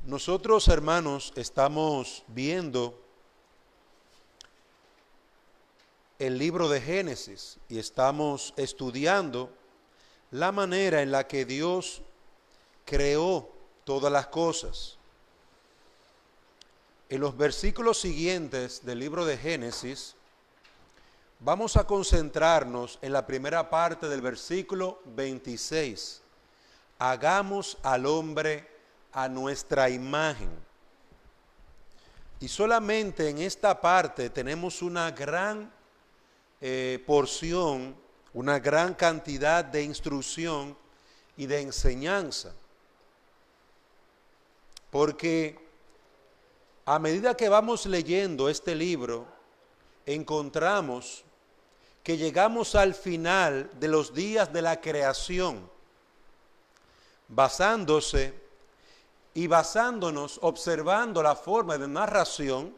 Nosotros, hermanos, estamos viendo el libro de Génesis y estamos estudiando la manera en la que Dios creó todas las cosas. En los versículos siguientes del libro de Génesis, vamos a concentrarnos en la primera parte del versículo 26. Hagamos al hombre a nuestra imagen. Y solamente en esta parte tenemos una gran porción, una gran cantidad de instrucción y de enseñanza. Porque a medida que vamos leyendo este libro, encontramos que llegamos al final de los días de la creación, basándonos, observando la forma de narración,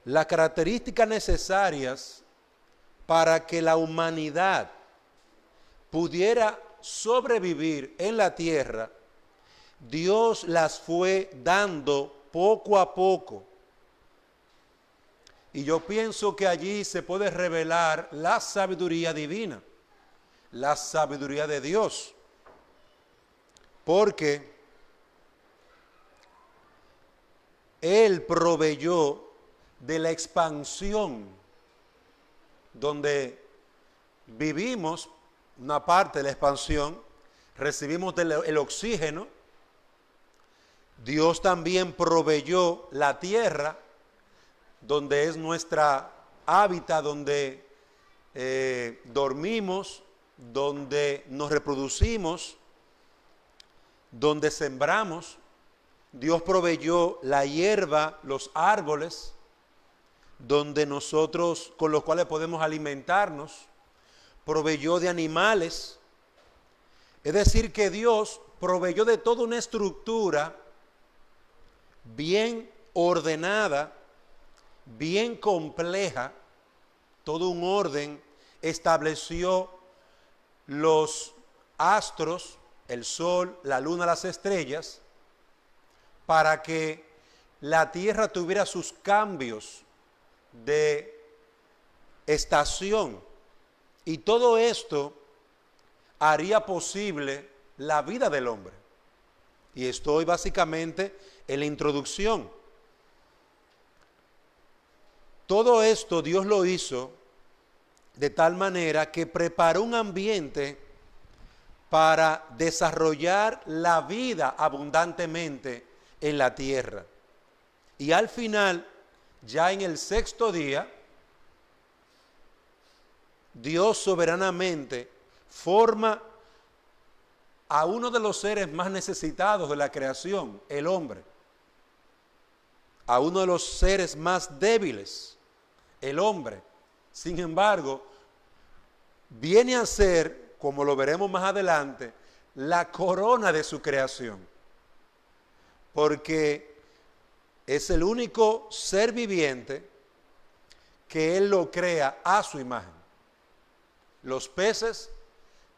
las características necesarias para que la humanidad pudiera sobrevivir en la tierra. Dios las fue dando poco a poco. Y yo pienso que allí se puede revelar la sabiduría divina, la sabiduría de Dios. Porque Él proveyó de la expansión donde vivimos, una parte de la expansión, recibimos el oxígeno. Dios también proveyó la tierra, donde es nuestra hábitat, donde dormimos, donde nos reproducimos, donde sembramos. Dios proveyó la hierba, los árboles, con los cuales podemos alimentarnos. Proveyó de animales. Es decir, que Dios proveyó de toda una estructura bien ordenada, bien compleja, todo un orden. Estableció los astros, el sol, la luna, las estrellas, para que la tierra tuviera sus cambios de estación. Y todo esto haría posible la vida del hombre. Y estoy básicamente en la introducción. Todo esto Dios lo hizo de tal manera que preparó un ambiente para desarrollar la vida abundantemente en la tierra. Y al final, ya en el sexto día, Dios soberanamente forma a uno de los seres más necesitados de la creación, el hombre. A uno de los seres más débiles, el hombre. Sin embargo, viene a ser, como lo veremos más adelante, la corona de su creación. Porque es el único ser viviente que Él lo crea a su imagen. Los peces,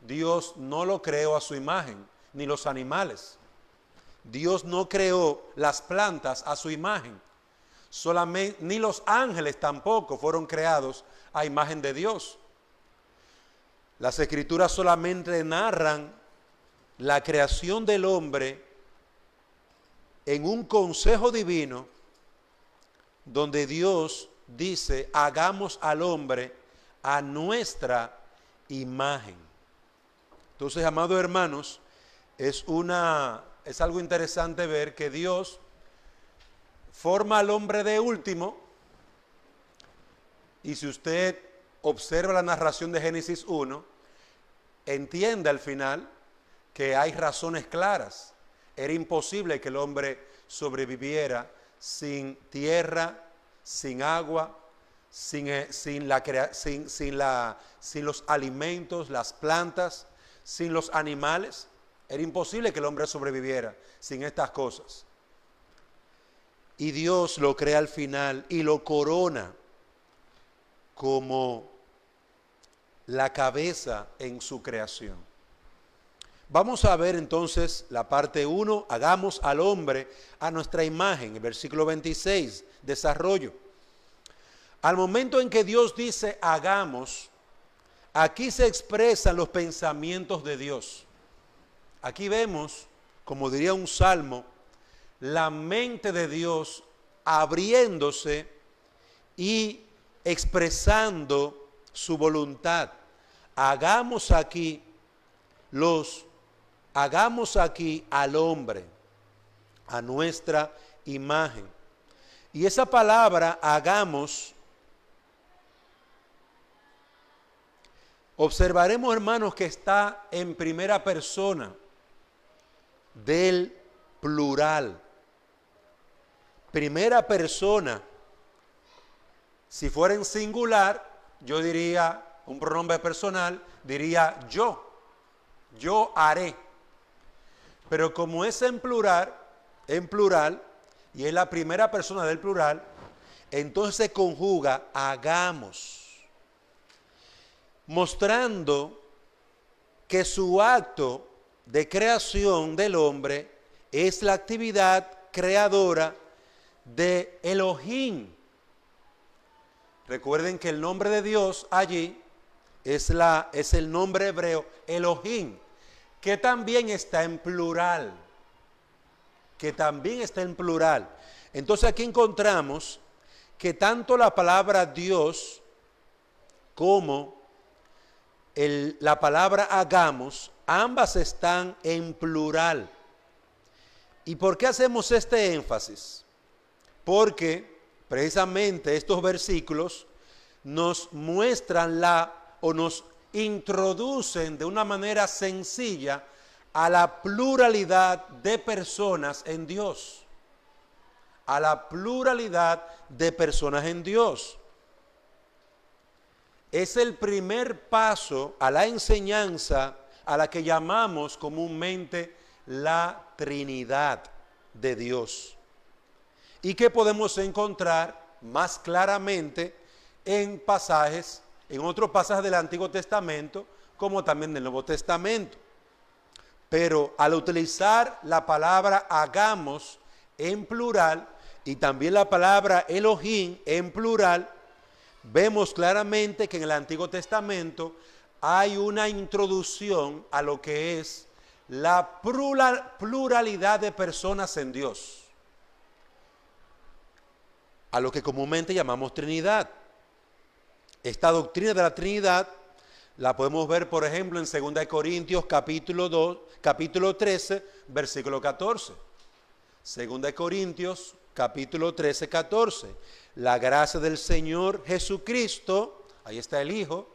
Dios no lo creó a su imagen, ni los animales. Dios no creó las plantas a su imagen. Solamente, ni los ángeles tampoco fueron creados a imagen de Dios. Las Escrituras solamente narran la creación del hombre en un consejo divino, donde Dios dice: hagamos al hombre a nuestra imagen. Entonces, amados hermanos, es algo interesante ver que Dios forma al hombre de último. Y si usted observa la narración de Génesis 1, entiende al final que hay razones claras. Era imposible que el hombre sobreviviera sin tierra, sin agua, sin los alimentos, las plantas, sin los animales. Era imposible que el hombre sobreviviera sin estas cosas. Y Dios lo crea al final y lo corona como la cabeza en su creación. Vamos a ver entonces la parte 1, hagamos al hombre a nuestra imagen, el versículo 26, desarrollo. Al momento en que Dios dice hagamos, aquí se expresan los pensamientos de Dios. Aquí vemos, como diría un salmo, la mente de Dios abriéndose y expresando su voluntad. Hagamos aquí al hombre, a nuestra imagen. Y esa palabra hagamos, observaremos, hermanos, que está en primera persona del plural. Primera persona. Si fuera en singular, yo diría, un pronombre personal, diría yo haré. Pero como es en plural, y es la primera persona del plural, entonces se conjuga hagamos, mostrando que su acto de creación del hombre es la actividad creadora de Elohim. Recuerden que el nombre de Dios allí es el nombre hebreo Elohim, que también está en plural. Entonces aquí encontramos que tanto la palabra Dios como la palabra hagamos, ambas están en plural. ¿Y por qué hacemos este énfasis? Porque precisamente estos versículos nos muestran nos introducen de una manera sencilla a la pluralidad de personas en Dios. A la pluralidad de personas en Dios. Es el primer paso a la enseñanza a la que llamamos comúnmente la Trinidad de Dios. Y que podemos encontrar más claramente en otros pasajes del Antiguo Testamento, como también del Nuevo Testamento. Pero al utilizar la palabra hagamos en plural y también la palabra Elohim en plural, vemos claramente que en el Antiguo Testamento hay una introducción a lo que es la pluralidad de personas en Dios, a lo que comúnmente llamamos Trinidad. Esta doctrina de la Trinidad la podemos ver, por ejemplo, en 2 Corintios capítulo 13, versículo 14. 2 Corintios capítulo 13, 14. La gracia del Señor Jesucristo, ahí está el Hijo,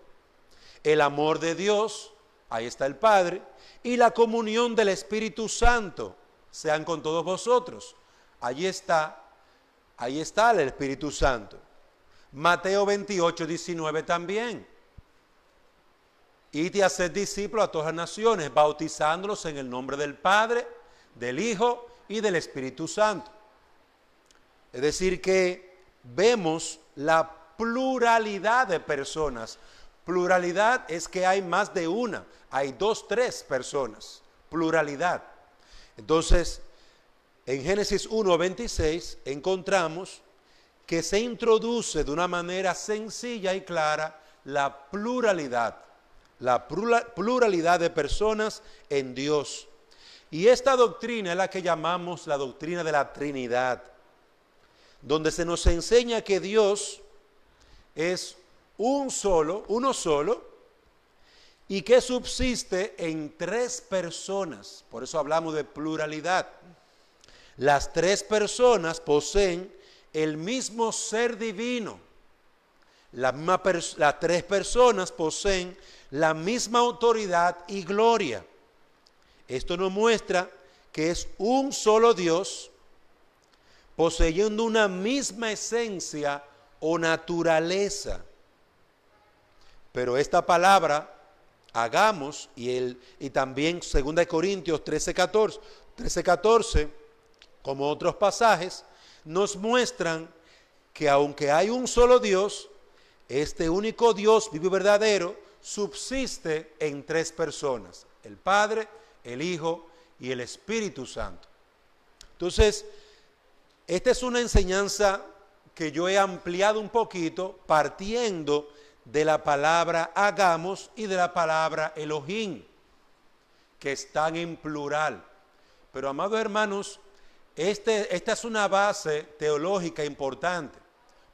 el amor de Dios, ahí está el Padre, y la comunión del Espíritu Santo, sean con todos vosotros. Ahí está el Espíritu Santo. Mateo 28, 19 también. Id y haced discípulos a todas las naciones, bautizándolos en el nombre del Padre, del Hijo y del Espíritu Santo. Es decir que vemos la pluralidad de personas. Pluralidad es que hay más de una, hay 2, 3 personas. Pluralidad. Entonces, en Génesis 1, 26 encontramos que se introduce de una manera sencilla y clara la pluralidad de personas en Dios. Y esta doctrina es la que llamamos la doctrina de la Trinidad, donde se nos enseña que Dios es uno solo, y que subsiste en 3 personas. Por eso hablamos de pluralidad. Las 3 personas poseen el mismo ser divino. Las 3 personas poseen la misma autoridad y gloria. Esto nos muestra que es un solo Dios, poseyendo una misma esencia o naturaleza. Pero esta palabra, hagamos, y también 2 Corintios 13, 14, como otros pasajes, nos muestran que aunque hay un solo Dios, este único Dios vivo y verdadero subsiste en 3 personas, el Padre, el Hijo y el Espíritu Santo. Entonces, esta es una enseñanza que yo he ampliado un poquito partiendo de la palabra hagamos y de la palabra Elohim, que están en plural. Pero, amados hermanos, esta es una base teológica importante,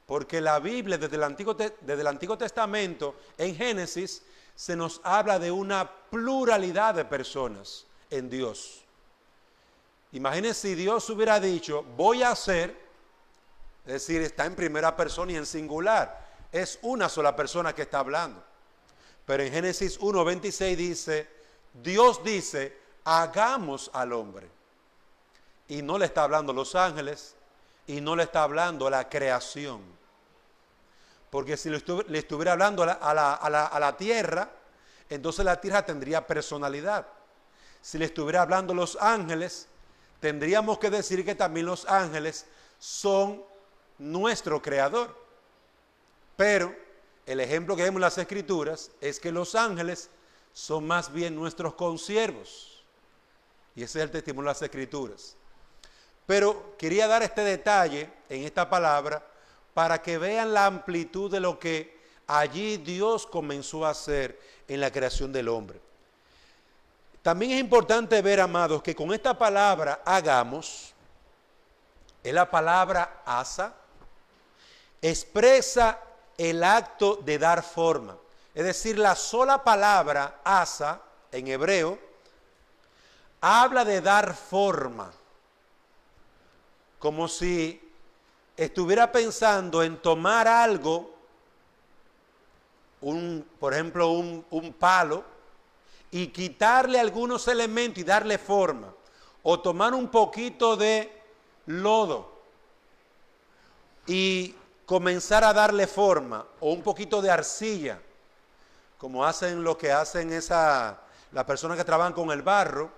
porque la Biblia desde el Antiguo Testamento, en Génesis, se nos habla de una pluralidad de personas en Dios. Imagínense si Dios hubiera dicho, voy a hacer, es decir, está en primera persona y en singular, es una sola persona que está hablando. Pero en Génesis 1:26 dice, Dios dice, hagamos al hombre. Y no le está hablando a los ángeles, y no le está hablando a la creación. Porque si le estuviera hablando a la tierra, entonces la tierra tendría personalidad. Si le estuviera hablando a los ángeles, tendríamos que decir que también los ángeles son nuestro creador. Pero el ejemplo que vemos en las Escrituras es que los ángeles son más bien nuestros consiervos. Y ese es el testimonio de las Escrituras. Pero quería dar este detalle en esta palabra para que vean la amplitud de lo que allí Dios comenzó a hacer en la creación del hombre. También es importante ver, amados, que con esta palabra hagamos, es la palabra asa, expresa el acto de dar forma. Es decir, la sola palabra asa en hebreo habla de dar forma, como si estuviera pensando en tomar algo, por ejemplo un palo, y quitarle algunos elementos y darle forma, o tomar un poquito de lodo y comenzar a darle forma, o un poquito de arcilla, como hacen lo que hacen las personas que trabajan con el barro,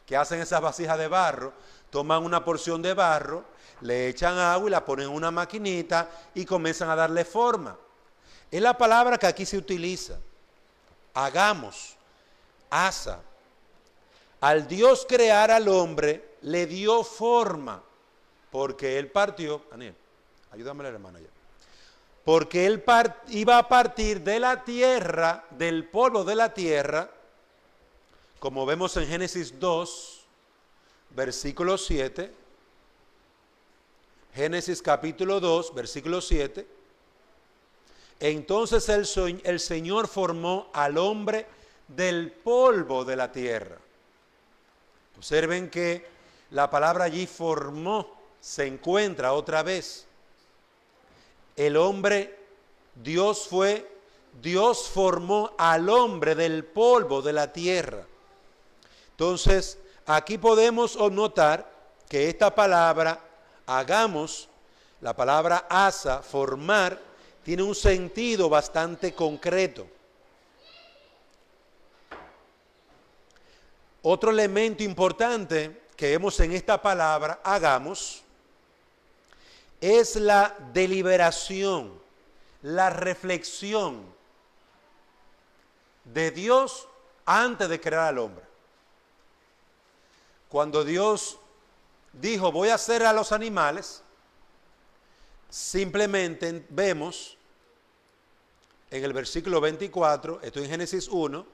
que hacen esas vasijas de barro, toman una porción de barro, le echan agua y la ponen en una maquinita y comienzan a darle forma. Es la palabra que aquí se utiliza. Hagamos, asa. Al Dios crear al hombre, le dio forma, porque él partió, Daniel, ayúdame a la hermana ya. Porque él iba a partir de la tierra, del polvo de la tierra, como vemos en Génesis 2, versículo 7, Génesis capítulo 2, versículo 7. Entonces el Señor formó al hombre del polvo de la tierra. Observen que la palabra allí formó se encuentra otra vez. El hombre, Dios formó al hombre del polvo de la tierra. Entonces, aquí podemos notar que esta palabra, hagamos, la palabra asa, formar, tiene un sentido bastante concreto. Otro elemento importante que vemos en esta palabra, hagamos, es la deliberación, la reflexión de Dios antes de crear al hombre. Cuando Dios dijo, voy a hacer a los animales, simplemente vemos en el versículo 24, esto en Génesis 1,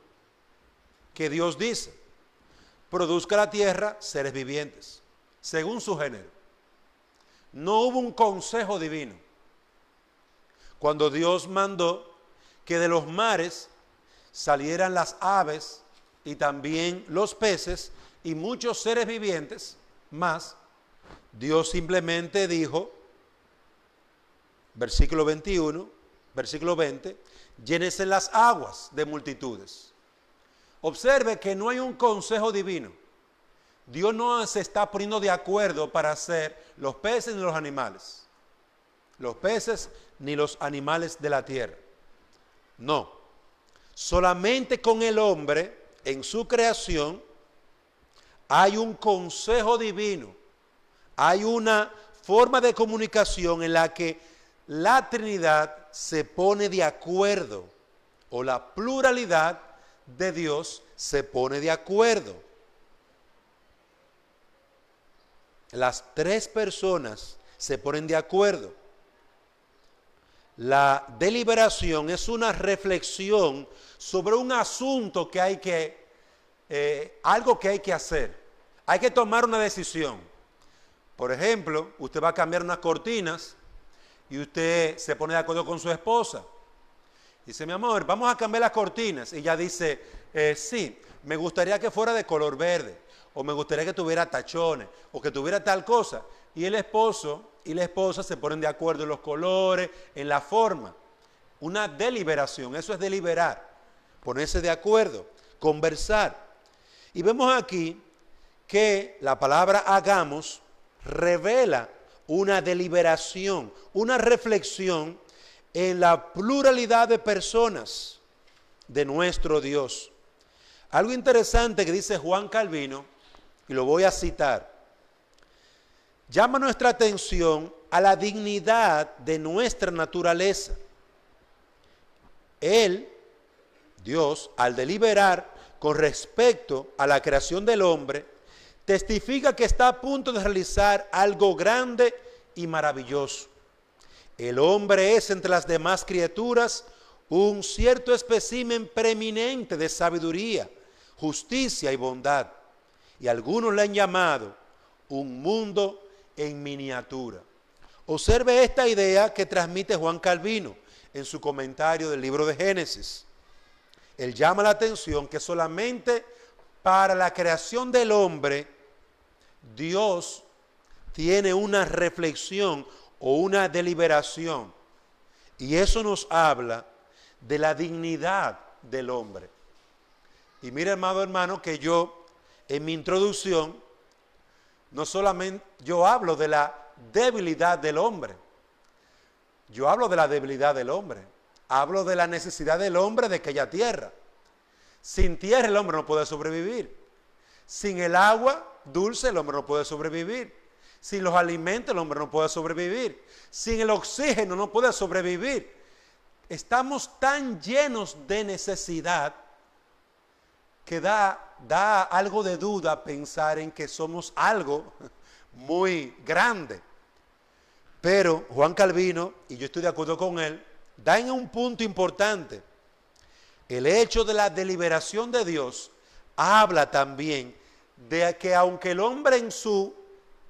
que Dios dice, produzca la tierra seres vivientes, según su género. No hubo un consejo divino. Cuando Dios mandó que de los mares salieran las aves y también los peces y muchos seres vivientes más, Dios simplemente dijo, versículo 21, versículo 20, llénense las aguas de multitudes. Observe que no hay un consejo divino. Dios no se está poniendo de acuerdo para hacer los peces ni los animales. Los peces ni los animales de la tierra. No. Solamente con el hombre en su creación hay un consejo divino. Hay una forma de comunicación en la que la Trinidad se pone de acuerdo, o la pluralidad de Dios se pone de acuerdo. las tres personas se ponen de acuerdo. La deliberación es una reflexión sobre un asunto que hay algo que hay que hacer. Hay que tomar una decisión. Por ejemplo, usted va a cambiar unas cortinas y usted se pone de acuerdo con su esposa. Dice, mi amor, vamos a cambiar las cortinas. Y ella dice, sí, me gustaría que fuera de color verde, o me gustaría que tuviera tachones, o que tuviera tal cosa. Y el esposo y la esposa se ponen de acuerdo en los colores, en la forma. Una deliberación, eso es deliberar, ponerse de acuerdo, conversar. Y vemos aquí que la palabra hagamos revela una deliberación, una reflexión en la pluralidad de personas de nuestro Dios. Algo interesante que dice Juan Calvino, y lo voy a citar, llama nuestra atención a la dignidad de nuestra naturaleza. Él, Dios, al deliberar con respecto a la creación del hombre, testifica que está a punto de realizar algo grande y maravilloso. El hombre es entre las demás criaturas un cierto espécimen preeminente de sabiduría, justicia y bondad. Y algunos le han llamado un mundo en miniatura. Observe esta idea que transmite Juan Calvino en su comentario del libro de Génesis. Él llama la atención que solamente para la creación del hombre Dios tiene una reflexión o una deliberación. Y eso nos habla de la dignidad del hombre. Y mire, amado hermano, que yo en mi introducción no solamente yo hablo de la debilidad del hombre. Yo hablo de la debilidad del hombre. Hablo de la necesidad del hombre de aquella tierra. Sin tierra el hombre no puede sobrevivir. Sin el agua dulce el hombre no puede sobrevivir. Sin los alimentos el hombre no puede sobrevivir. Sin el oxígeno no puede sobrevivir. Estamos tan llenos de necesidad que da algo de duda pensar en que somos algo muy grande. Pero Juan Calvino, y yo estoy de acuerdo con él, da en un punto importante. El hecho de la deliberación de Dios habla también de que aunque el hombre en su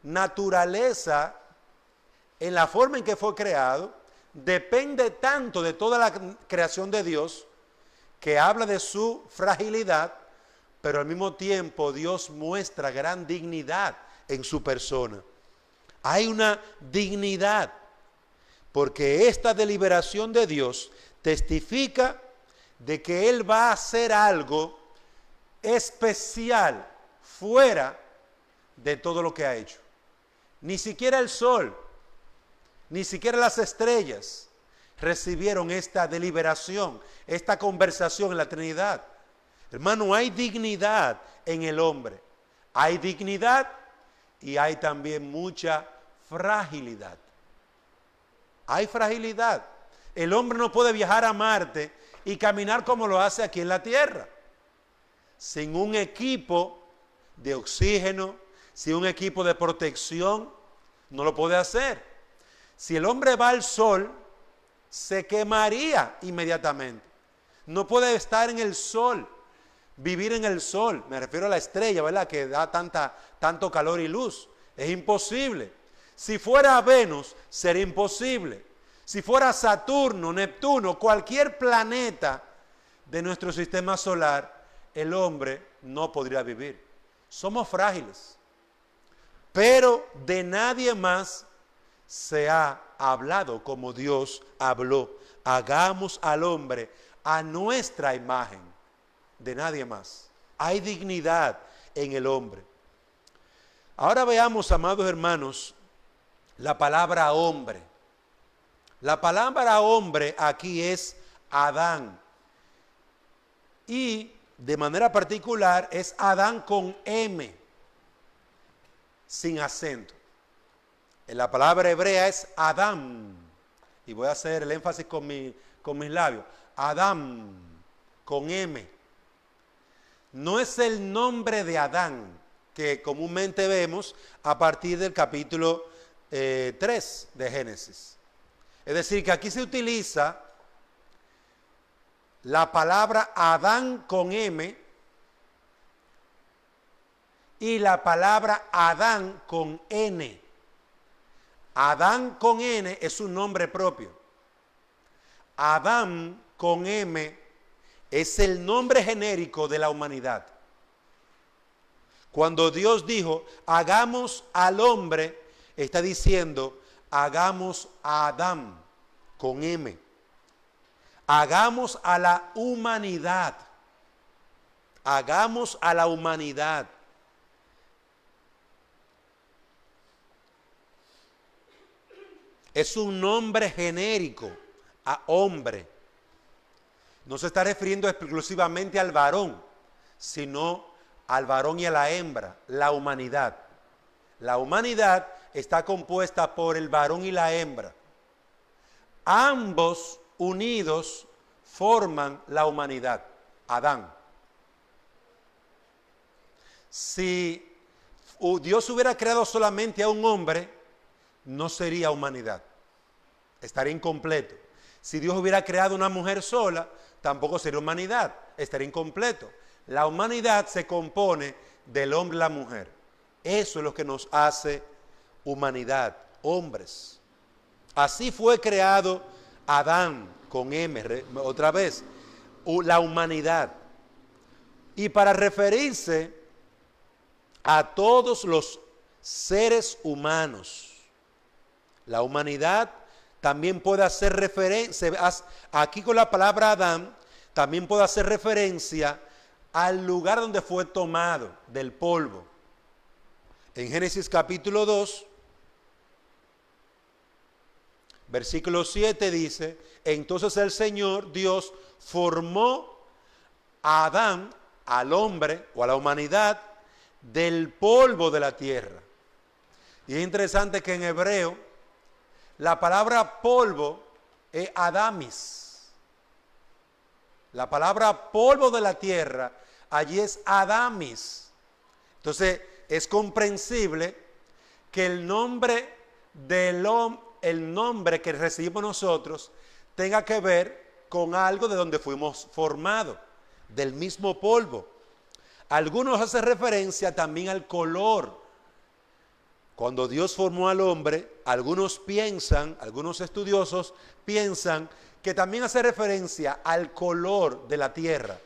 naturaleza, en la forma en que fue creado, depende tanto de toda la creación de Dios, que habla de su fragilidad, pero al mismo tiempo Dios muestra gran dignidad en su persona. Hay una dignidad, porque esta deliberación de Dios testifica de que Él va a hacer algo especial fuera de todo lo que ha hecho. Ni siquiera el sol, ni siquiera las estrellas recibieron esta deliberación, esta conversación en la Trinidad. Hermano, hay dignidad en el hombre. Hay dignidad y hay también mucha fragilidad. Hay fragilidad. El hombre no puede viajar a Marte y caminar como lo hace aquí en la Tierra. Sin un equipo de oxígeno, sin un equipo de protección, no lo puede hacer. Si el hombre va al sol, se quemaría inmediatamente. No puede estar en el sol, vivir en el sol. Me refiero a la estrella, ¿verdad? Que da tanto calor y luz. Es imposible. Si fuera Venus, sería imposible. Si fuera Saturno, Neptuno, cualquier planeta de nuestro sistema solar, el hombre no podría vivir. Somos frágiles. Pero de nadie más se ha hablado como Dios habló. Hagamos al hombre a nuestra imagen. De nadie más. Hay dignidad en el hombre. Ahora veamos, amados hermanos, la palabra hombre. La palabra hombre aquí es Adán. Y de manera particular es Adán con M, sin acento. En la palabra hebrea es Adán. Y voy a hacer el énfasis con mis labios. Adán, con M. No es el nombre de Adán, que comúnmente vemos a partir del capítulo 3 de Génesis. Es decir, que aquí se utiliza la palabra Adán con M y la palabra Adán con N. Adán con N es un nombre propio. Adán con M es el nombre genérico de la humanidad. Cuando Dios dijo, hagamos al hombre, está diciendo, hagamos a Adán con M. Hagamos a la humanidad. Hagamos a la humanidad. Es un nombre genérico a hombre. No se está refiriendo exclusivamente al varón, sino al varón y a la hembra, la humanidad. La humanidad está compuesta por el varón y la hembra. Ambos unidos forman la humanidad, Adán. Si Dios hubiera creado solamente a un hombre, no sería humanidad, estaría incompleto. Si Dios hubiera creado una mujer sola, tampoco sería humanidad, estaría incompleto. La humanidad se compone del hombre y la mujer. Eso es lo que nos hace humanidad, hombres. Así fue creado Adán con M, otra vez, la humanidad. Y para referirse a todos los seres humanos, la humanidad también puede hacer referencia, aquí con la palabra Adán, también puede hacer referencia al lugar donde fue tomado, del polvo. En Génesis capítulo 2, versículo 7 dice, entonces el Señor Dios formó a Adán, al hombre o a la humanidad, del polvo de la tierra. Y es interesante que en hebreo, la palabra polvo es Adamis. La palabra polvo de la tierra, allí es Adamis. Entonces, es comprensible que el nombre el nombre que recibimos nosotros tenga que ver con algo de donde fuimos formados, del mismo polvo. Algunos hacen referencia también al color. Cuando Dios formó al hombre, algunos estudiosos piensan que también hace referencia al color de la tierra,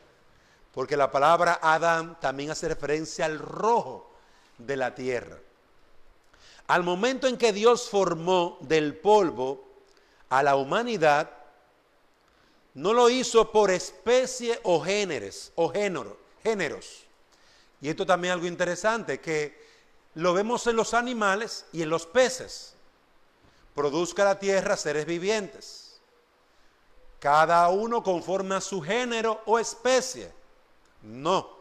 porque la palabra Adán también hace referencia al rojo de la tierra. Al momento en que Dios formó del polvo a la humanidad, no lo hizo por especie o géneros. Y esto también es algo interesante, que lo vemos en los animales y en los peces. Produzca la tierra seres vivientes, cada uno conforme a su género o especie. No,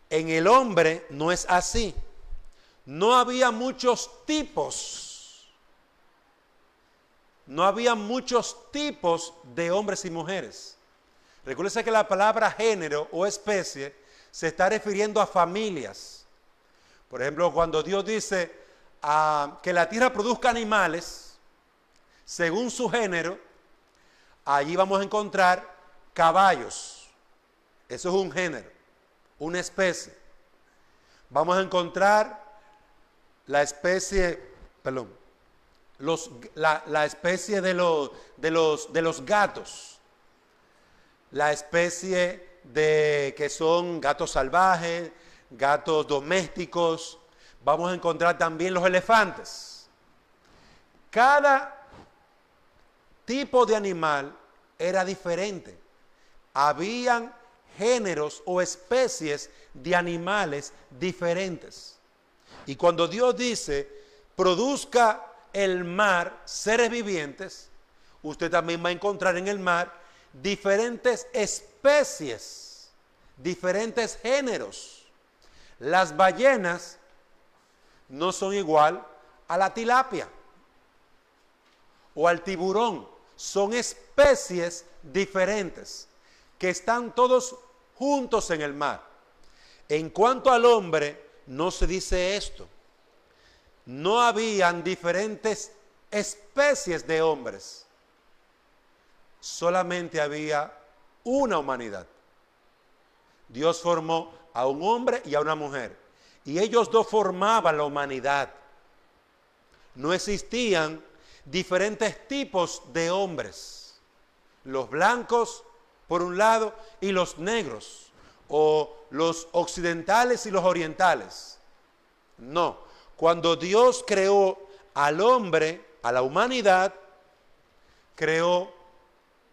en el hombre no es así. No había muchos tipos. No había muchos tipos de hombres y mujeres. Recuérdense que la palabra género o especie se está refiriendo a familias. Por ejemplo, cuando Dios dice que la tierra produzca animales según su género, allí vamos a encontrar caballos. Eso es un género, una especie. Vamos a encontrar la especie de los gatos, la especie que son gatos salvajes, gatos domésticos. Vamos a encontrar también los elefantes. Cada tipo de animal era diferente. Habían géneros o especies de animales diferentes. Y cuando Dios dice, produzca el mar seres vivientes, usted también va a encontrar en el mar diferentes especies, diferentes géneros. Las ballenas no son igual a la tilapia o al tiburón. Son especies diferentes que están todos juntos en el mar. En cuanto al hombre, no se dice esto. No habían diferentes especies de hombres. Solamente había una humanidad. Dios formó a un hombre y a una mujer. Y ellos dos formaban la humanidad. No existían diferentes tipos de hombres. Los blancos, por un lado, y los negros, o los occidentales y los orientales. No. Cuando Dios creó al hombre, a la humanidad, creó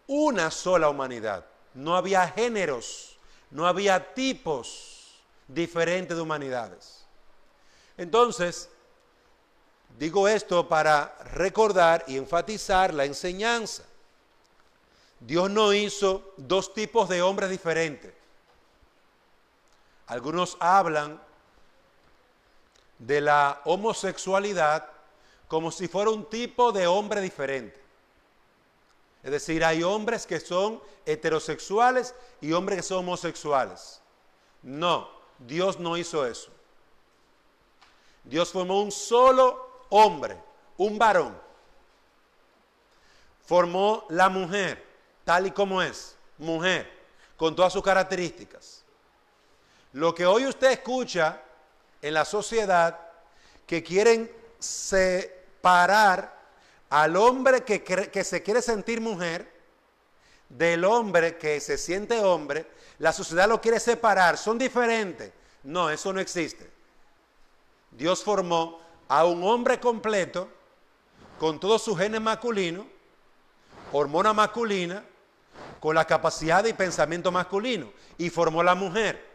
una sola humanidad. No había géneros, no había tipos diferentes de humanidades. Entonces, digo esto para recordar y enfatizar la enseñanza. Dios no hizo dos tipos de hombres diferentes. Algunos hablan de la homosexualidad como si fuera un tipo de hombre diferente. Es decir, hay hombres que son heterosexuales y hombres que son homosexuales. No, Dios no hizo eso. Dios formó un solo hombre, un varón. Formó la mujer, tal y como es, mujer, con todas sus características. Lo que hoy usted escucha en la sociedad, que quieren separar al hombre que se quiere sentir mujer del hombre que se siente hombre, la sociedad lo quiere separar, son diferentes. No, eso no existe. Dios formó a un hombre completo, con todos sus genes masculinos, hormona masculina, con la capacidad y pensamiento masculino, y formó la mujer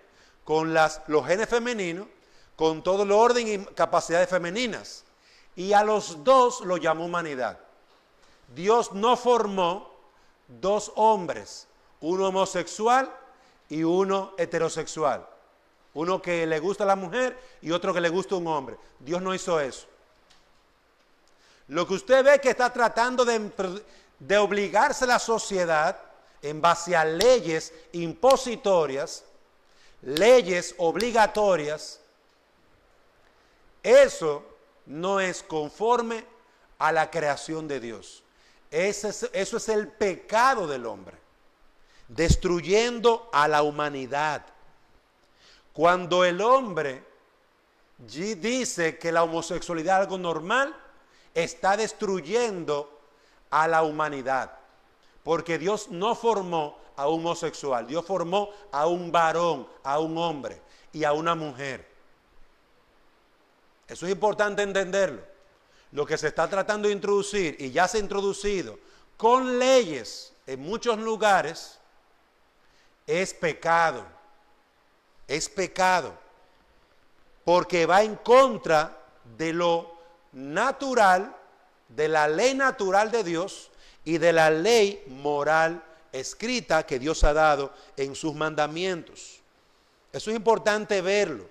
con los genes femeninos, con todo el orden y capacidades femeninas. Y a los dos lo llamó humanidad. Dios no formó dos hombres, uno homosexual y uno heterosexual. Uno que le gusta a la mujer y otro que le gusta a un hombre. Dios no hizo eso. Lo que usted ve que está tratando de obligarse a la sociedad en base a leyes impositorias, leyes obligatorias, eso no es conforme a la creación de Dios. Eso es el pecado del hombre, destruyendo a la humanidad. Cuando el hombre dice que la homosexualidad es algo normal, está destruyendo a la humanidad. Porque Dios no formó a un homosexual, Dios formó a un varón, a un hombre y a una mujer. Eso es importante entenderlo. Lo que se está tratando de introducir, y ya se ha introducido con leyes en muchos lugares, es pecado. Es pecado. Porque va en contra de lo natural, de la ley natural de Dios y de la ley moral escrita que Dios ha dado en sus mandamientos. Eso es importante verlo.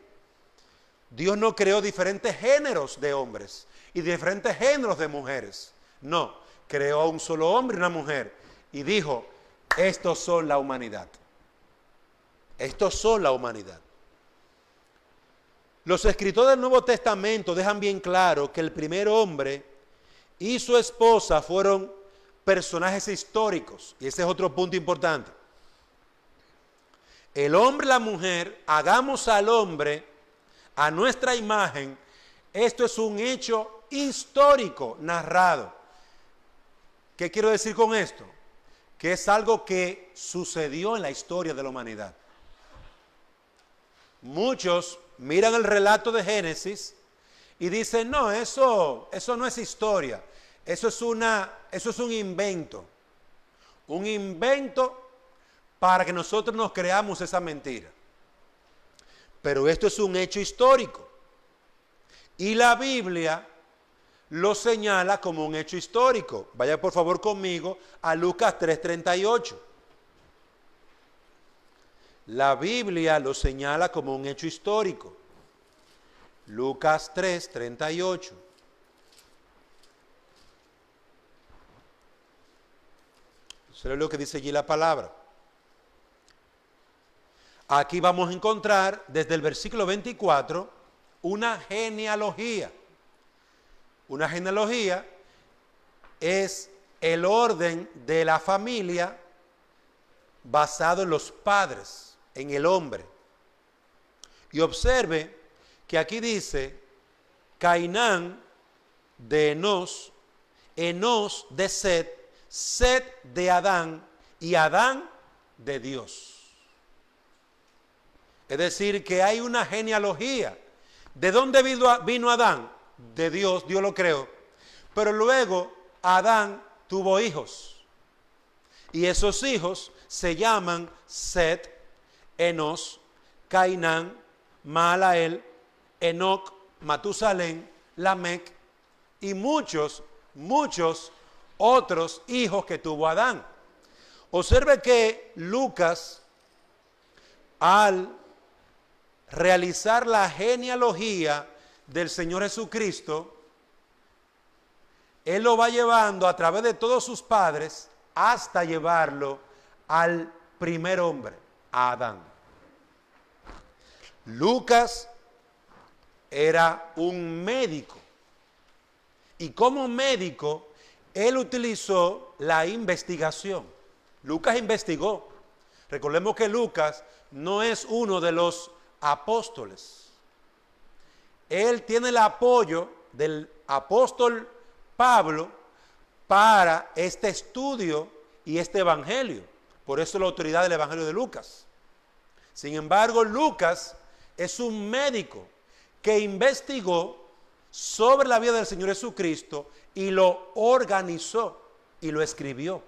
Dios no creó diferentes géneros de hombres y diferentes géneros de mujeres. No, creó a un solo hombre y una mujer y dijo, estos son la humanidad. Estos son la humanidad. Los escritores del Nuevo Testamento dejan bien claro que el primer hombre y su esposa fueron personajes históricos. Y ese es otro punto importante. El hombre y la mujer, hagamos al hombre a nuestra imagen. Esto es un hecho histórico narrado. ¿Qué quiero decir con esto? Que es algo que sucedió en la historia de la humanidad. Muchos miran el relato de Génesis y dicen, no, eso no es historia, eso es un invento. Un invento para que nosotros nos creamos esa mentira. Pero esto es un hecho histórico. Y la Biblia lo señala como un hecho histórico. Vaya por favor conmigo a Lucas 3:38. La Biblia lo señala como un hecho histórico. Lucas 3:38. Eso es lo que dice allí la palabra. Aquí vamos a encontrar desde el versículo 24 una genealogía. Una genealogía es el orden de la familia basado en los padres, en el hombre. Y observe que aquí dice Cainán de Enos, Enos de Set, Set de Adán y Adán de Dios. Es decir, que hay una genealogía. ¿De dónde vino Adán? De Dios, Dios lo creó. Pero luego Adán tuvo hijos. Y esos hijos se llaman Set, Enos, Cainán, Mahalael, Enoc, Matusalén, Lamec y muchos otros hijos que tuvo Adán. Observe que Lucas, al realizar la genealogía del Señor Jesucristo, Él lo va llevando a través de todos sus padres hasta llevarlo al primer hombre, a Adán. Lucas era un médico y como médico él utilizó la investigación. Lucas investigó. Recordemos que Lucas no es uno de los apóstoles. Él tiene el apoyo del apóstol Pablo para este estudio y este evangelio. Por eso la autoridad del evangelio de Lucas. Sin embargo, Lucas es un médico que investigó sobre la vida del Señor Jesucristo y lo organizó y lo escribió.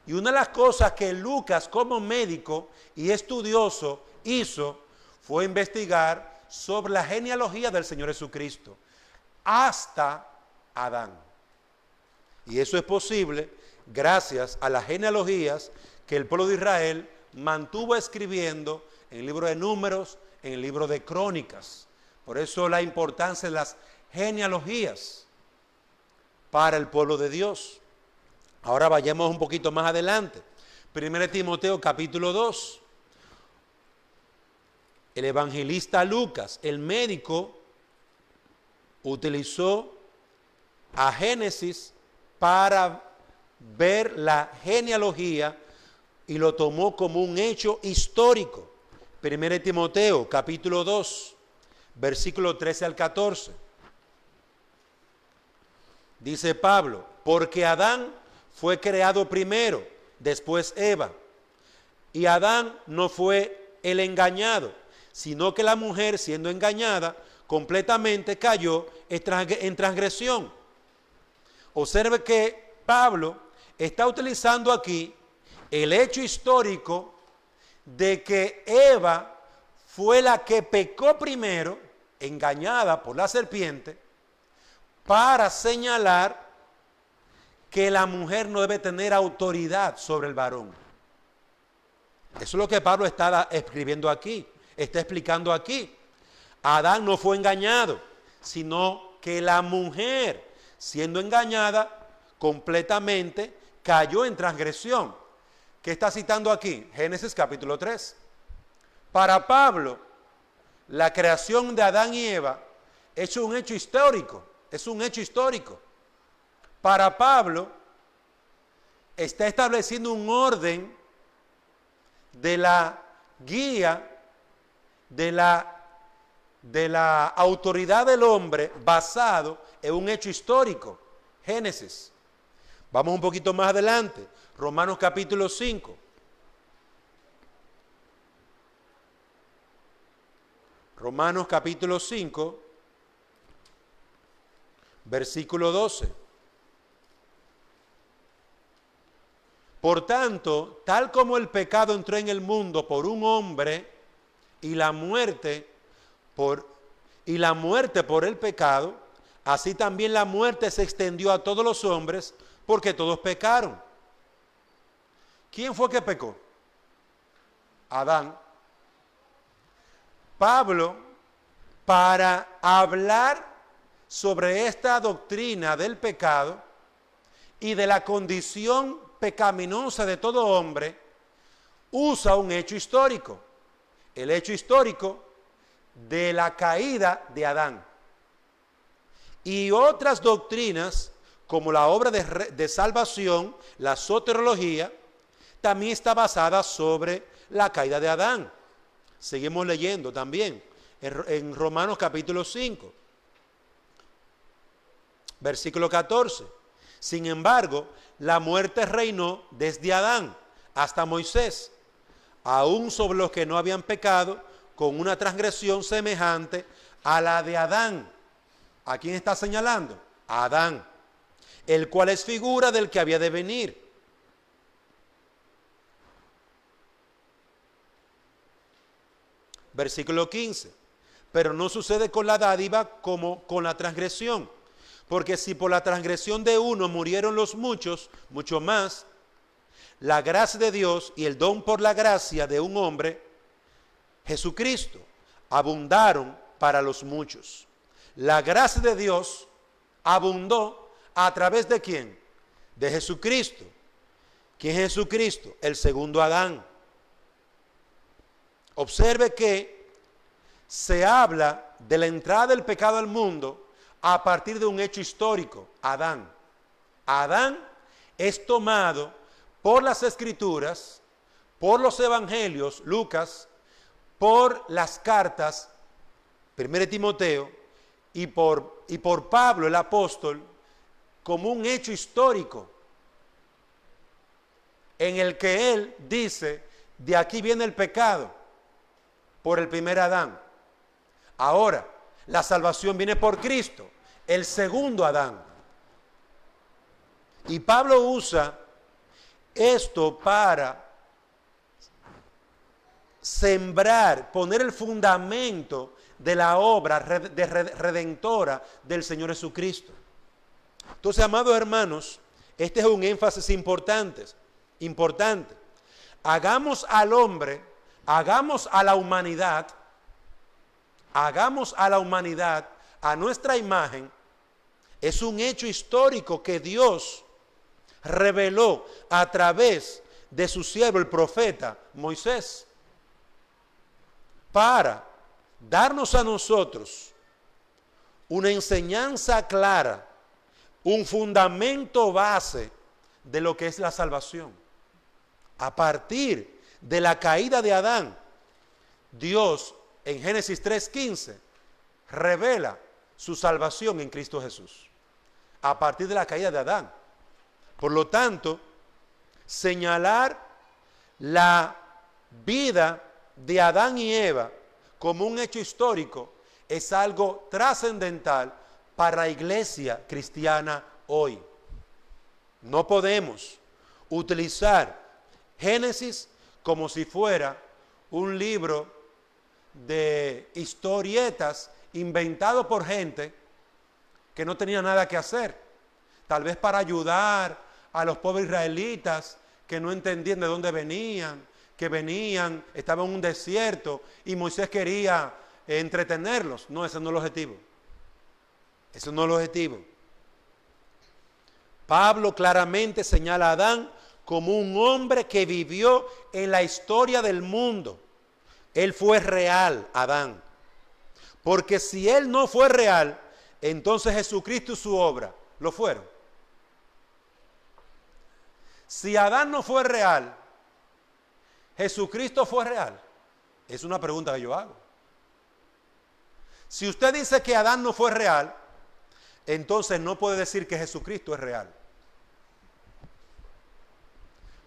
Y una de las cosas que Lucas como médico y estudioso hizo fue investigar sobre la genealogía del Señor Jesucristo hasta Adán. Y eso es posible gracias a las genealogías que el pueblo de Israel mantuvo escribiendo en el libro de Números, en el libro de Crónicas. Por eso la importancia de las genealogías para el pueblo de Dios. Ahora vayamos un poquito más adelante. 1 Timoteo capítulo 2. El evangelista Lucas, el médico, utilizó a Génesis para ver la genealogía y lo tomó como un hecho histórico. 1 Timoteo capítulo 2, versículo 13 al 14. Dice Pablo, porque Adán fue creado primero, después Eva. Y Adán no fue el engañado, sino que la mujer, siendo engañada, completamente cayó en transgresión. Observe que Pablo está utilizando aquí el hecho histórico de que Eva fue la que pecó primero, engañada por la serpiente, para señalar que la mujer no debe tener autoridad sobre el varón. Eso es lo que Pablo está escribiendo aquí, está explicando aquí. Adán no fue engañado, sino que la mujer, siendo engañada completamente, cayó en transgresión. ¿Qué está citando aquí? Génesis capítulo 3. Para Pablo, la creación de Adán y Eva es un hecho histórico, es un hecho histórico. Para Pablo, está estableciendo un orden de la guía, de la autoridad del hombre basado en un hecho histórico. Génesis. Vamos un poquito más adelante. Romanos capítulo 5. Romanos capítulo 5, versículo 12. Por tanto, tal como el pecado entró en el mundo por un hombre y la muerte por el pecado, así también la muerte se extendió a todos los hombres porque todos pecaron. ¿Quién fue que pecó? Adán. Pablo, para hablar sobre esta doctrina del pecado y de la condición pecaminosa de todo hombre, usa un hecho histórico. El hecho histórico de la caída de Adán. Y otras doctrinas, como la obra de salvación, la soteriología, también está basada sobre la caída de Adán. Seguimos leyendo también en Romanos capítulo 5, versículo 14. Sin embargo, la muerte reinó desde Adán hasta Moisés, aún sobre los que no habían pecado, con una transgresión semejante a la de Adán. ¿A quién está señalando? A Adán, el cual es figura del que había de venir. Versículo 15. Pero no sucede con la dádiva como con la transgresión. Porque si por la transgresión de uno murieron los muchos, mucho más, la gracia de Dios y el don por la gracia de un hombre, Jesucristo, abundaron para los muchos. La gracia de Dios abundó a través de ¿quién? De Jesucristo. ¿Quién es Jesucristo? El segundo Adán. Observe que se habla de la entrada del pecado al mundo a partir de un hecho histórico, Adán. Adán es tomado por las Escrituras, por los Evangelios, Lucas, por las cartas, 1 Timoteo, y por Pablo el apóstol, como un hecho histórico, en el que él dice, de aquí viene el pecado, por el primer Adán. Ahora, la salvación viene por Cristo, el segundo Adán. Y Pablo usa esto para sembrar, poner el fundamento de la obra redentora del Señor Jesucristo. Entonces, amados hermanos, este es un énfasis importante. Hagamos al hombre, hagamos a la humanidad a nuestra imagen. Es un hecho histórico que Dios reveló a través de su siervo, el profeta Moisés, para darnos a nosotros una enseñanza clara, un fundamento base de lo que es la salvación. A partir de la caída de Adán, Dios en Génesis 3:15 revela su salvación en Cristo Jesús. A partir de la caída de Adán. Por lo tanto, señalar la vida de Adán y Eva como un hecho histórico es algo trascendental para la iglesia cristiana hoy. No podemos utilizar Génesis como si fuera un libro de historietas inventado por gente que no tenía nada que hacer, tal vez para ayudar a los pobres israelitas que no entendían de dónde venían, estaban en un desierto y Moisés quería entretenerlos. No, ese no es el objetivo. Ese no es el objetivo. Pablo claramente señala a Adán como un hombre que vivió en la historia del mundo. Él fue real, Adán. Porque si él no fue real, entonces Jesucristo y su obra lo fueron. Si Adán no fue real, ¿Jesucristo fue real? Es una pregunta que yo hago. Si usted dice que Adán no fue real, entonces no puede decir que Jesucristo es real.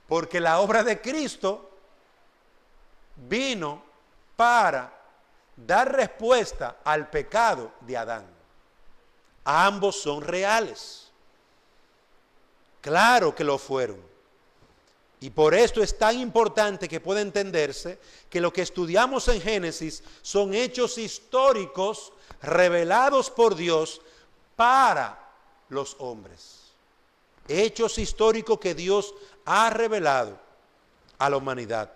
Porque la obra de Cristo vino para dar respuesta al pecado de Adán. Ambos son reales. Claro que lo fueron. Y por esto es tan importante que pueda entenderse que lo que estudiamos en Génesis son hechos históricos revelados por Dios para los hombres. Hechos históricos que Dios ha revelado a la humanidad.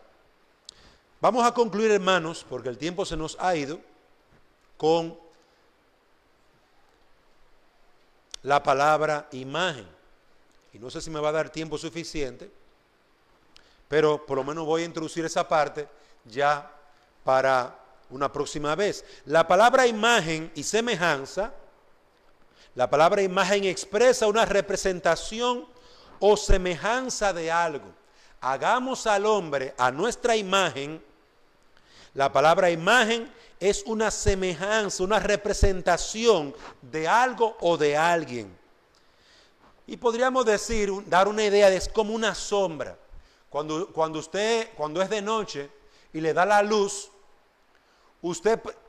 Vamos a concluir, hermanos, porque el tiempo se nos ha ido, con la palabra imagen. Y no sé si me va a dar tiempo suficiente, pero por lo menos voy a introducir esa parte ya para una próxima vez. La palabra imagen y semejanza, la palabra imagen expresa una representación o semejanza de algo. Hagamos al hombre a nuestra imagen. La palabra imagen es una semejanza, una representación de algo o de alguien. Y podríamos decir, dar una idea de es como una sombra. Cuando es de noche y le da la luz,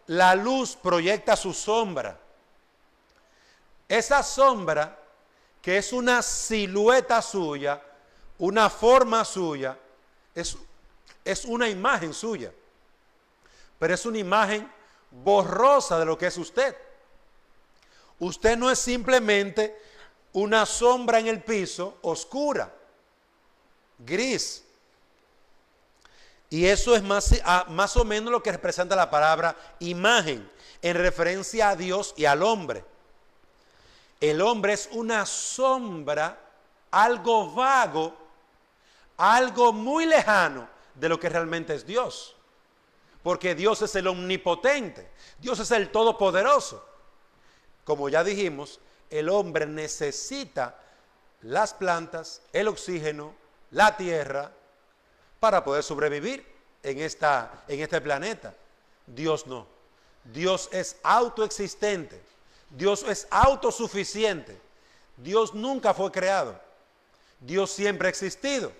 la luz proyecta su sombra. Esa sombra, que es una silueta suya, una forma suya, es una imagen suya. Pero es una imagen borrosa de lo que es usted. Usted no es simplemente una sombra en el piso oscura, gris. Y eso es más o menos lo que representa la palabra imagen en referencia a Dios y al hombre. El hombre es una sombra, algo vago, algo muy lejano de lo que realmente es Dios. Porque Dios es el omnipotente, Dios es el todopoderoso. Como ya dijimos, el hombre necesita las plantas, el oxígeno, la tierra, para poder sobrevivir en este planeta. Dios no. Dios es autoexistente. Dios es autosuficiente. Dios nunca fue creado. Dios siempre ha existido.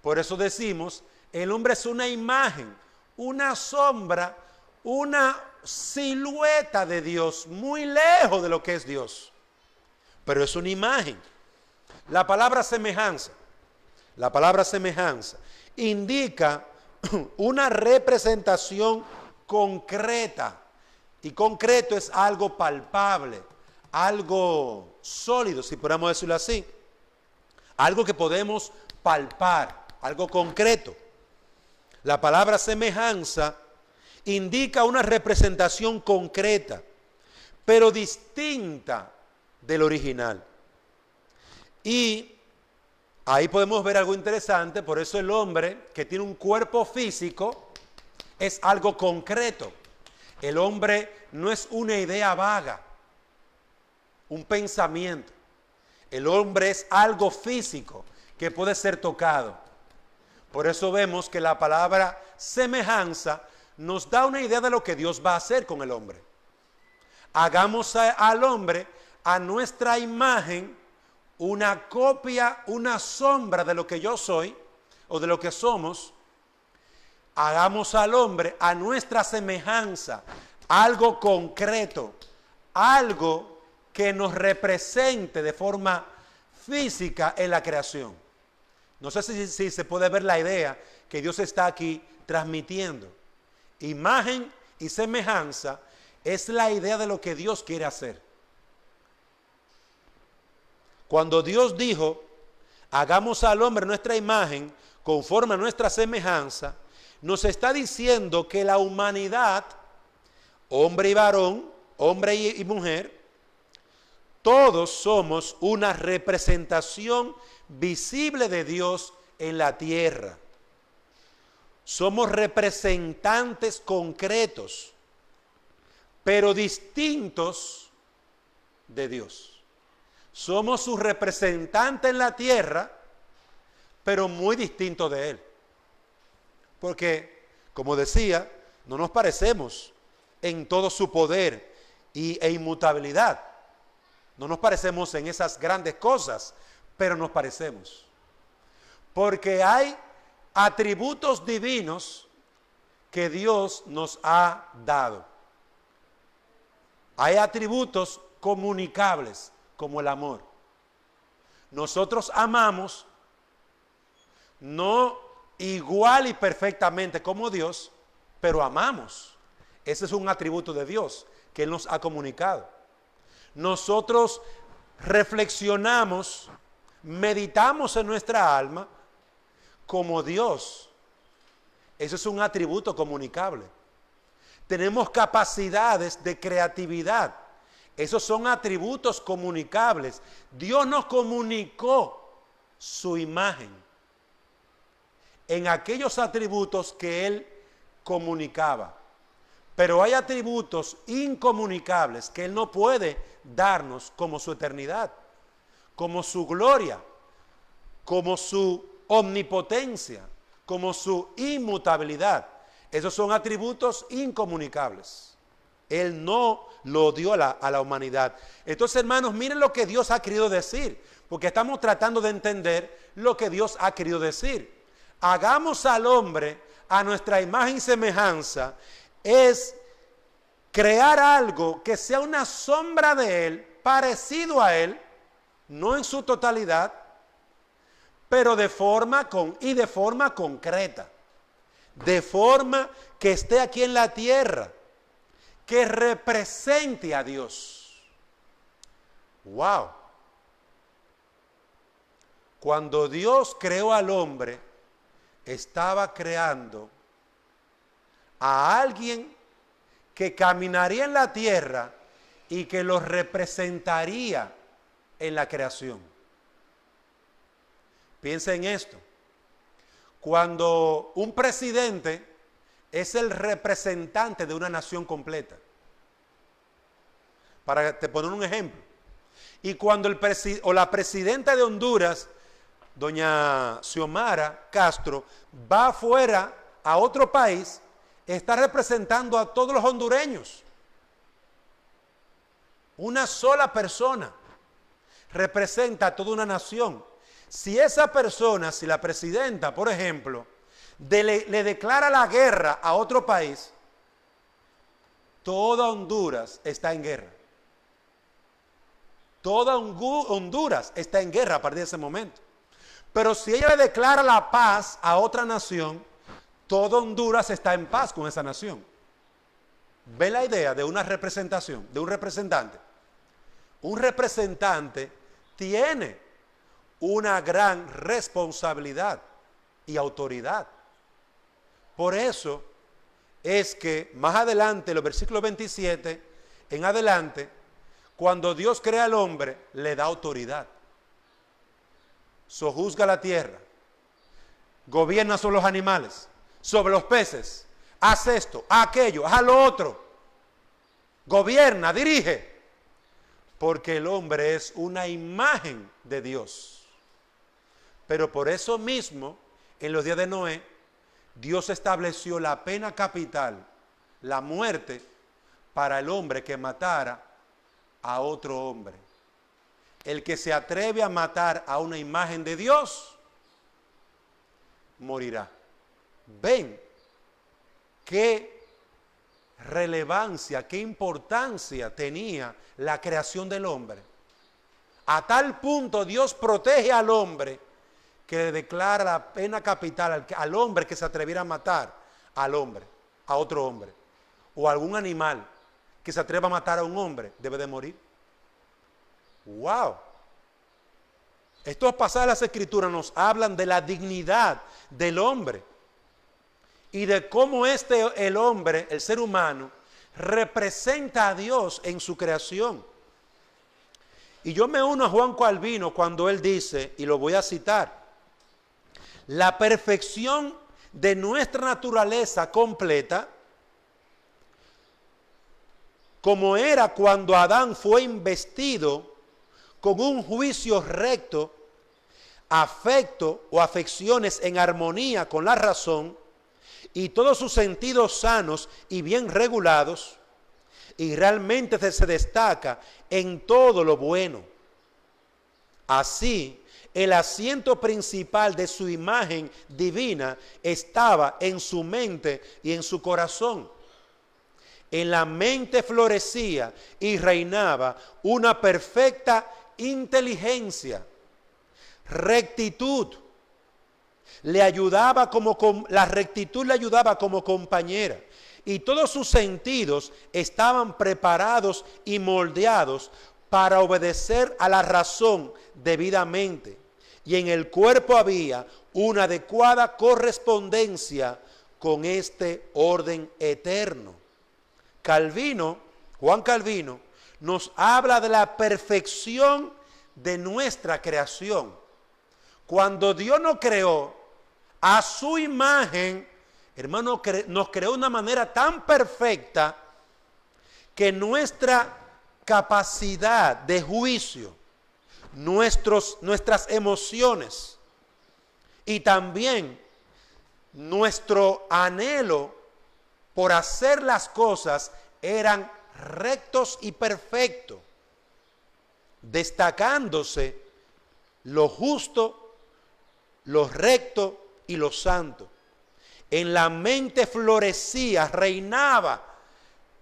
Por eso decimos, el hombre es una imagen, una sombra, una silueta de Dios, muy lejos de lo que es Dios. Pero es una imagen. La palabra semejanza indica una representación concreta. Y concreto es algo palpable, algo sólido, si podemos decirlo así. Algo que podemos palpar, algo concreto. La palabra semejanza indica una representación concreta, pero distinta del original. Y ahí podemos ver algo interesante. Por eso el hombre que tiene un cuerpo físico es algo concreto. El hombre no es una idea vaga, un pensamiento. El hombre es algo físico que puede ser tocado. Por eso vemos que la palabra semejanza nos da una idea de lo que Dios va a hacer con el hombre. Hagamos al hombre a nuestra imagen, una copia, una sombra de lo que yo soy o de lo que somos. Hagamos al hombre a nuestra semejanza, algo concreto, algo que nos represente de forma física en la creación. No sé si se puede ver la idea que Dios está aquí transmitiendo. Imagen y semejanza es la idea de lo que Dios quiere hacer. Cuando Dios dijo, hagamos al hombre nuestra imagen, conforme a nuestra semejanza, nos está diciendo que la humanidad, hombre y varón, hombre y mujer, todos somos una representación visible de Dios en la tierra. Somos representantes concretos, pero distintos de Dios. Somos su representante en la tierra, pero muy distintos de Él. Porque, como decía, no nos parecemos en todo su poder e inmutabilidad. No nos parecemos en esas grandes cosas, pero nos parecemos. Porque hay atributos divinos que Dios nos ha dado. Hay atributos comunicables, como el amor. Nosotros amamos, no igual y perfectamente como Dios, pero amamos. Ese es un atributo de Dios que Él nos ha comunicado. Nosotros reflexionamos, meditamos en nuestra alma como Dios. Eso es un atributo comunicable. Tenemos capacidades de creatividad. Esos son atributos comunicables. Dios nos comunicó su imagen en aquellos atributos que Él comunicaba. Pero hay atributos incomunicables que Él no puede darnos, como su eternidad, como su gloria, como su omnipotencia, como su inmutabilidad. Esos son atributos incomunicables. Él no lo dio a la humanidad. Entonces, hermanos, miren lo que Dios ha querido decir, porque estamos tratando de entender lo que Dios ha querido decir. Hagamos al hombre a nuestra imagen y semejanza, es crear algo que sea una sombra de Él, parecido a Él, no en su totalidad, pero de forma concreta, de forma que esté aquí en la tierra, que represente a Dios. ¡Wow! Cuando Dios creó al hombre, estaba creando a alguien que caminaría en la tierra y que lo representaría en la creación. Piensa en esto. Cuando un presidente es el representante de una nación completa, para te poner un ejemplo, y cuando la presidenta de Honduras, doña Xiomara Castro, va afuera a otro país, está representando a todos los hondureños. Una sola persona representa a toda una nación. Si esa persona, si la presidenta, por ejemplo, le declara la guerra a otro país, toda Honduras está en guerra. Toda Honduras está en guerra a partir de ese momento. Pero si ella le declara la paz a otra nación, toda Honduras está en paz con esa nación. ¿Ve la idea de una representación, de un representante? Un representante tiene una gran responsabilidad y autoridad. Por eso es que más adelante, en los versículos 27 en adelante, cuando Dios crea al hombre, le da autoridad. Sojuzga la tierra, gobierna sobre los animales, sobre los peces, haz esto, haz aquello, haz lo otro, gobierna, dirige, porque el hombre es una imagen de Dios. Pero por eso mismo, en los días de Noé, Dios estableció la pena capital, la muerte, para el hombre que matara a otro hombre. El que se atreve a matar a una imagen de Dios, morirá. Ven qué relevancia, qué importancia tenía la creación del hombre. A tal punto Dios protege al hombre que le declara la pena capital al hombre que se atreviera a matar al hombre, a otro hombre, o algún animal que se atreva a matar a un hombre, debe de morir. ¡Wow! Estos pasajes de las Escrituras nos hablan de la dignidad del hombre y de cómo el hombre, el ser humano, representa a Dios en su creación. Y yo me uno a Juan Calvino cuando él dice, y lo voy a citar: la perfección de nuestra naturaleza completa, como era cuando Adán fue investido con un juicio recto, afecto o afecciones en armonía con la razón, y todos sus sentidos sanos y bien regulados, y realmente se destaca en todo lo bueno. Así, el asiento principal de su imagen divina estaba en su mente y en su corazón. En la mente florecía y reinaba una perfecta inteligencia, rectitud. La rectitud le ayudaba como compañera, y todos sus sentidos estaban preparados y moldeados para obedecer a la razón debidamente, y en el cuerpo había una adecuada correspondencia con este orden eterno. Juan Calvino, nos habla de la perfección de nuestra creación. Cuando Dios nos creó a su imagen, hermano, nos creó de una manera tan perfecta que nuestra capacidad de juicio, nuestras emociones y también nuestro anhelo por hacer las cosas eran rectos y perfectos, destacándose lo justo, lo recto y lo santo. En la mente florecía, reinaba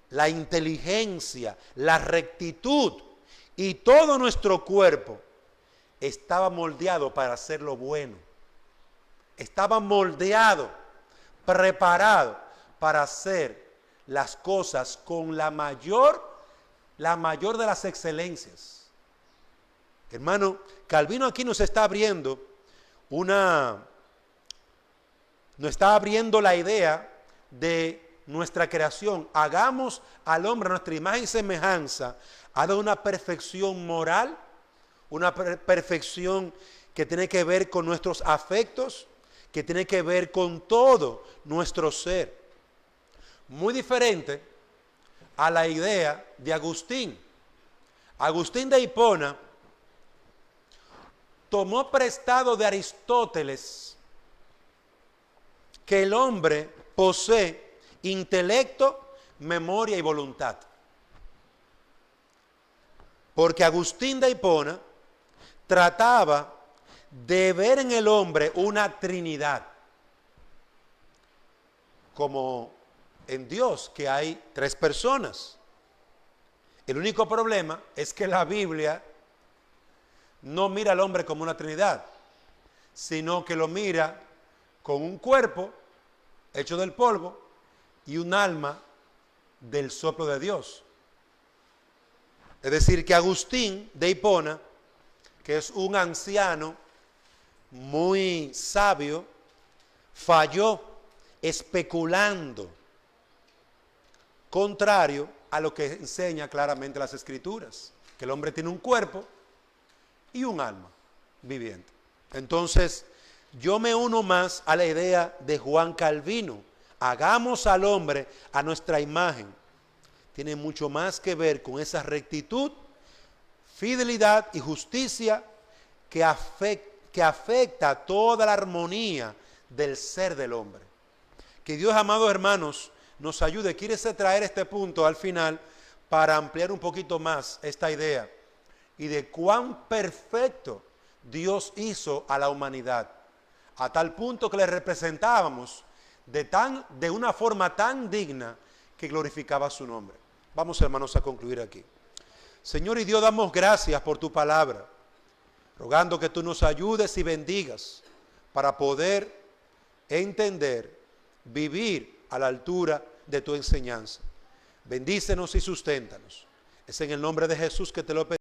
la inteligencia, la rectitud, y todo nuestro cuerpo estaba moldeado para hacer lo bueno. Estaba moldeado, preparado para hacer las cosas con la mayor de las excelencias. Hermano, Calvino aquí nos está abriendo la idea de nuestra creación. Hagamos al hombre a nuestra imagen y semejanza. Ha dado una perfección moral, una perfección que tiene que ver con nuestros afectos, que tiene que ver con todo nuestro ser. Muy diferente a la idea de Agustín. Agustín de Hipona tomó prestado de Aristóteles que el hombre posee intelecto, memoria y voluntad. Porque Agustín de Hipona trataba de ver en el hombre una trinidad, como en Dios, que hay tres personas. El único problema es que la Biblia no mira al hombre como una trinidad, sino que lo mira con un cuerpo hecho del polvo y un alma del soplo de Dios. Es decir, que Agustín de Hipona, que es un anciano muy sabio, falló especulando, contrario a lo que enseña claramente las Escrituras, que el hombre tiene un cuerpo y un alma viviente. Entonces, yo me uno más a la idea de Juan Calvino. Hagamos al hombre a nuestra imagen. Tiene mucho más que ver con esa rectitud, fidelidad y justicia que afecta toda la armonía del ser del hombre. Que Dios, amados hermanos, nos ayude. Quírese traer este punto al final para ampliar un poquito más esta idea y de cuán perfecto Dios hizo a la humanidad, a tal punto que le representábamos de una forma tan digna que glorificaba su nombre. Vamos, hermanos, a concluir aquí. Señor y Dios, damos gracias por tu palabra, rogando que tú nos ayudes y bendigas para poder entender, vivir a la altura de tu enseñanza. Bendícenos y susténtanos. Es en el nombre de Jesús que te lo pedimos.